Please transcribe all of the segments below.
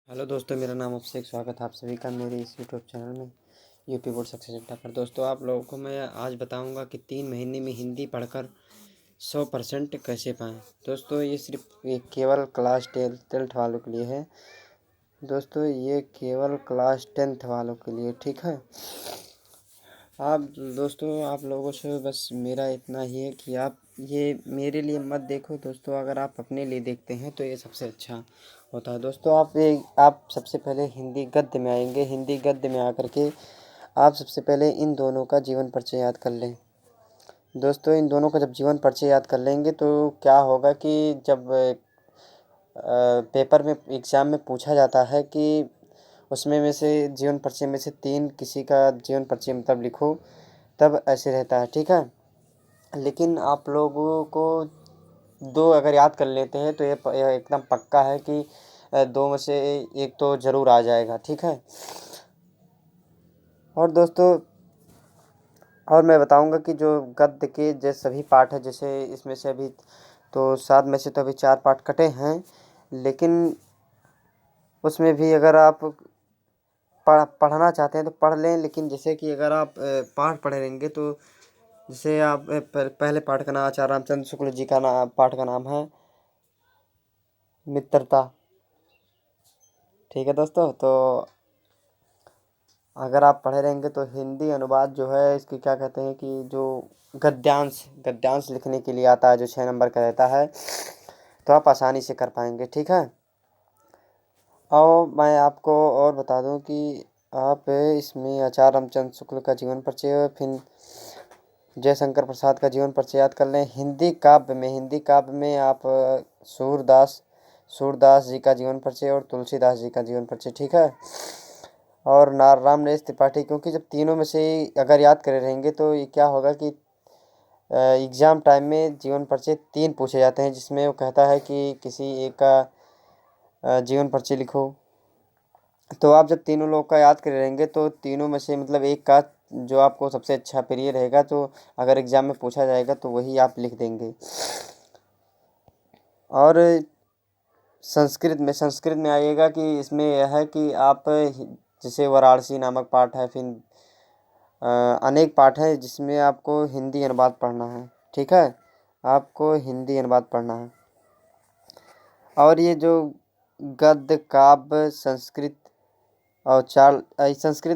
Hello दोस्तों, मेरा नाम अभिषेक। स्वागत है आप सभी का मेरे इस यूट्यूब चैनल में यूपी बोर्ड सक्सेस अड्डा पर। दोस्तों, आप लोगों को मैं आज बताऊंगा कि 3 महीने में हिंदी पढ़कर 100% कैसे पाएँ। दोस्तों, ये केवल क्लास 10th वालों के लिए है। दोस्तों, ये केवल क्लास 10th वालों के लिए, ठीक है। आप लोगों से बस मेरा इतना ही है कि आप ये मेरे लिए मत देखो दोस्तों। अगर आप अपने लिए देखते हैं तो ये सबसे अच्छा होता है। दोस्तों, आप सबसे पहले हिंदी गद्य में आएंगे। हिंदी गद्य में आकर के आप सबसे पहले इन दोनों का जीवन परिचय याद कर लें। दोस्तों, इन दोनों का जब जीवन परिचय याद कर लेंगे तो क्या होगा कि जब पेपर में एग्ज़ाम में पूछा जाता है कि उसमें में से जीवन परिचय में से 3 किसी का जीवन परिचय मतलब लिखो, तब ऐसे रहता है, ठीक है। लेकिन आप लोगों को 2 अगर याद कर लेते हैं तो यह एकदम पक्का है कि 2 में से एक तो ज़रूर आ जाएगा, ठीक है। और दोस्तों, और मैं बताऊंगा कि जो गद्य के जैसे सभी पाठ है, जैसे इसमें से अभी तो 7 में से तो अभी 4 पाठ कटे हैं, लेकिन उसमें भी अगर आप पढ़ना चाहते हैं तो पढ़ लें। लेकिन जैसे कि अगर आप पाठ पढ़े रहेंगे तो जैसे आप पहले पाठ का नाम आचार्य रामचंद्र शुक्ल जी का पाठ का नाम है मित्रता, ठीक है दोस्तों। तो अगर आप पढ़े रहेंगे तो हिंदी अनुवाद जो है इसकी क्या कहते हैं कि जो गद्यांश लिखने के लिए आता है, जो 6 नंबर का रहता है, तो आप आसानी से कर पाएंगे, ठीक है। और मैं आपको और बता दूं कि आप इसमें आचार्य रामचंद्र शुक्ल का जीवन परिचय, फिर जयशंकर प्रसाद का जीवन परिचय याद कर लें। हिंदी काव्य में आप सूरदास जी का जीवन परिचय और तुलसीदास जी का जीवन परिचय, ठीक है। और नारायण नरेश त्रिपाठी, क्योंकि जब तीनों में से अगर याद करे रहेंगे तो ये क्या होगा कि एग्ज़ाम टाइम में जीवन परिचय 3 पूछे जाते हैं, जिसमें वो कहता है कि किसी एक का जीवन परिचय लिखो। तो आप जब तीनों लोग का याद करे रहेंगे तो तीनों में से मतलब एक का जो आपको सबसे अच्छा प्रिय रहेगा, तो अगर एग्ज़ाम में पूछा जाएगा तो वही आप लिख देंगे। और संस्कृत में आइएगा कि इसमें यह है कि आप जैसे वाराणसी नामक पाठ है, फिर अनेक पाठ है जिसमें आपको हिंदी अनुवाद पढ़ना है, ठीक है। आपको हिंदी अनुवाद पढ़ना है। और ये जो गद्य काव्य संस्कृत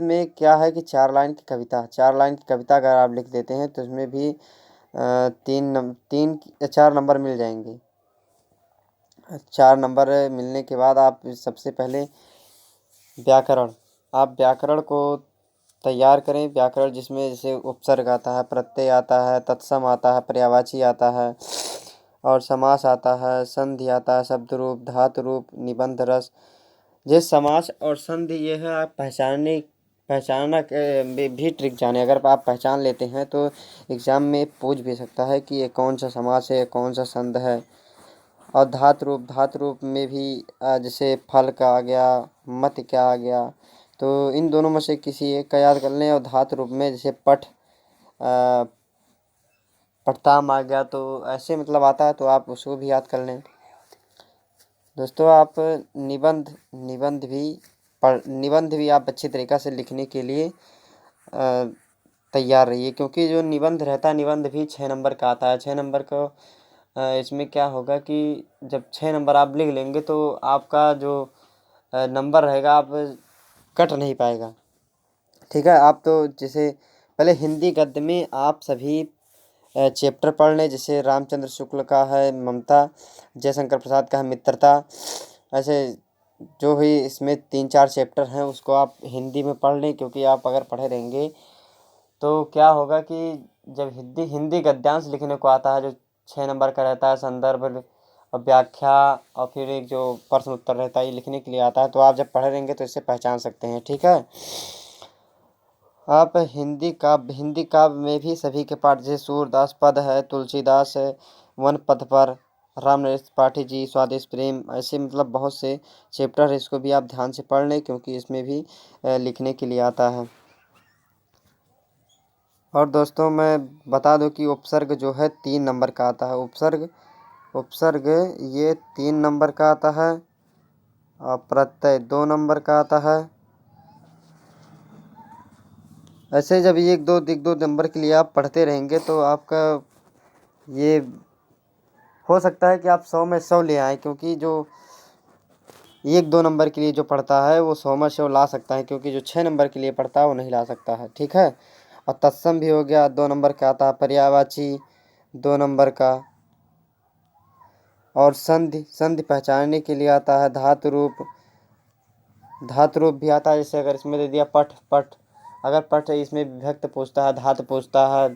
में क्या है कि 4 लाइन की कविता अगर आप लिख देते हैं तो उसमें भी 4 नंबर मिल जाएंगे। 4 नंबर मिलने के बाद आप सबसे पहले व्याकरण को तैयार करें। व्याकरण जिसमें जैसे उपसर्ग आता है, प्रत्यय आता है, तत्सम आता है, पर्यायवाची आता है, और समास आता है, संधि आता है, शब्द रूप, धातु रूप, निबंध रस। ये समास और संधि ये है आप पहचानना भी ट्रिक जाने। अगर आप पहचान लेते हैं तो एग्ज़ाम में पूछ भी सकता है कि ये कौन सा समास है, कौन सा संध है। और धातु रूप में भी जैसे फल का आ गया, मत क्या आ गया, तो इन दोनों में से किसी एक का याद कर लें। और धातु रूप में जैसे पठताम आ गया, तो ऐसे मतलब आता है, तो आप उसको भी याद कर लें। दोस्तों, आप निबंध भी आप अच्छी तरीक़ा से लिखने के लिए तैयार रहिए, क्योंकि जो निबंध रहता है, निबंध भी 6 नंबर का आता है। 6 नंबर का इसमें क्या होगा कि जब 6 नंबर आप लिख लेंगे तो आपका जो नंबर रहेगा आप कट नहीं पाएगा, ठीक है। आप तो जैसे पहले हिंदी गद्य में आप सभी चैप्टर पढ़ लें। जैसे रामचंद्र शुक्ल का है ममता, जयशंकर प्रसाद का है मित्रता। ऐसे जो भी इसमें 3-4 चैप्टर हैं उसको आप हिंदी में पढ़ लें, क्योंकि आप अगर पढ़े रहेंगे तो क्या होगा कि जब हिंदी गद्यांश लिखने को आता है, जो 6 नंबर का रहता है, संदर्भ और व्याख्या, और फिर एक जो प्रश्न उत्तर रहता है, ये लिखने के लिए आता है, तो आप जब पढ़े रहेंगे तो इससे पहचान सकते हैं, ठीक है। आप हिंदी काव्य में भी सभी के पाठ, जैसे सूरदास पद है, तुलसीदास है, वन पथ पर, राम नरेश त्रिपाठी जी स्वादेश प्रेम, ऐसे मतलब बहुत से चैप्टर है। इसको भी आप ध्यान से पढ़ लें, क्योंकि इसमें भी लिखने के लिए आता है। और दोस्तों, मैं बता दूं कि उपसर्ग जो है 3 नंबर का आता है। उपसर्ग ये 3 नंबर का आता है। और प्रत्यय 2 नंबर का आता है। ऐसे जब एक दो नंबर के लिए आप पढ़ते रहेंगे तो आपका ये हो सकता है कि आप 100 में 100 ले आए, क्योंकि जो 1-2 नंबर के लिए जो पढ़ता है वो 100 में 100 ला सकता है, क्योंकि जो 6 नंबर के लिए पढ़ता है वो नहीं ला सकता है। ठीक है। और तत्सम भी हो गया, 2 नंबर का आता है। पर्यायवाची 2 नंबर का। और संधि, संधि पहचानने के लिए आता है। धातु रूप, धातु रूप भी आता है। जैसे अगर इसमें दे दिया पठ, पठ, अगर पठ इसमें विभक्त पूछता है, धातु पूछता है,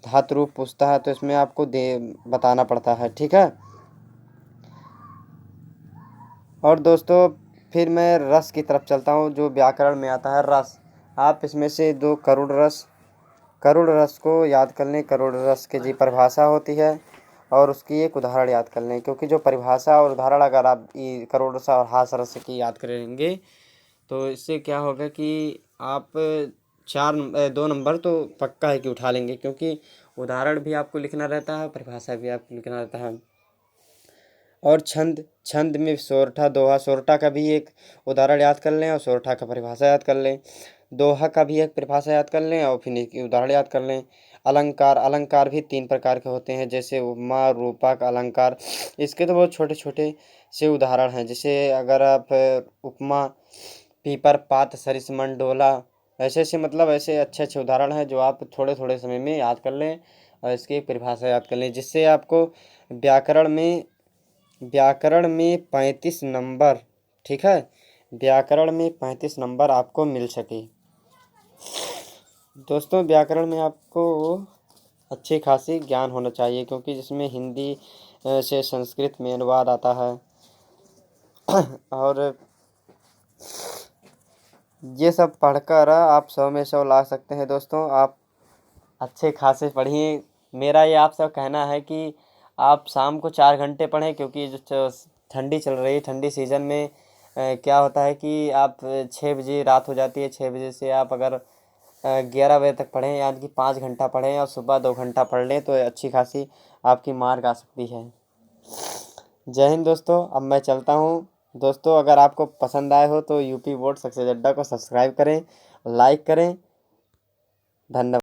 धातु रूप पूछता है, तो इसमें आपको बताना पड़ता है। ठीक है। और दोस्तों फिर मैं रस की तरफ चलता हूँ, जो व्याकरण में आता है रस। आप इसमें से 2 करुड़ रस, करुड़ रस को याद कर लें। करुड़ रस की जी परिभाषा होती है और उसकी एक उदाहरण याद कर लें, क्योंकि जो परिभाषा और उदाहरण अगर आप करुड़ रस और हास रस की याद करेंगे तो इससे क्या होगा कि आप 2 नंबर तो पक्का है कि उठा लेंगे, क्योंकि उदाहरण भी आपको लिखना रहता है, परिभाषा भी आपको लिखना रहता है। और छंद, छंद में सोरठा, दोहा, सोरठा का भी एक उदाहरण याद कर लें और सोरठा का परिभाषा याद कर लें। दोहा का भी एक परिभाषा याद कर लें और फिर एक उदाहरण याद कर लें। अलंकार, अलंकार भी 3 प्रकार के होते हैं, जैसे उपमा, रूपक, अलंकार। इसके तो बहुत छोटे छोटे से उदाहरण हैं। जैसे अगर आप उपमा, पीपर, पात, सरिसमन, डोला, ऐसे ऐसे मतलब ऐसे अच्छे अच्छे उदाहरण हैं जो आप थोड़े थोड़े समय में याद कर लें और इसकी एक परिभाषा याद कर लें, जिससे आपको व्याकरण में 35 नंबर, ठीक है, व्याकरण में 35 नंबर आपको मिल सके। दोस्तों व्याकरण में आपको अच्छी खासी ज्ञान होना चाहिए, क्योंकि जिसमें हिंदी से संस्कृत में अनुवाद आता है। और ये सब पढ़कर आप 100 में 100 ला सकते हैं। दोस्तों आप अच्छे खासे पढ़िए। मेरा ये आप सब कहना है कि आप शाम को 4 घंटे पढ़ें, क्योंकि जो ठंडी चल रही है, ठंडी सीज़न में क्या होता है कि आप 6 बजे रात हो जाती है, 6 बजे से आप अगर 11 बजे तक पढ़ें, यानी कि 5 घंटा पढ़ें और सुबह 2 घंटा पढ़ लें, तो अच्छी खासी आपकी मार्क आ सकती है। जय हिंद दोस्तों। अब मैं चलता हूँ। दोस्तों अगर आपको पसंद आए हो तो यूपी बोर्ड सक्सेस अड्डा को सब्सक्राइब करें, लाइक करें। धन्यवाद।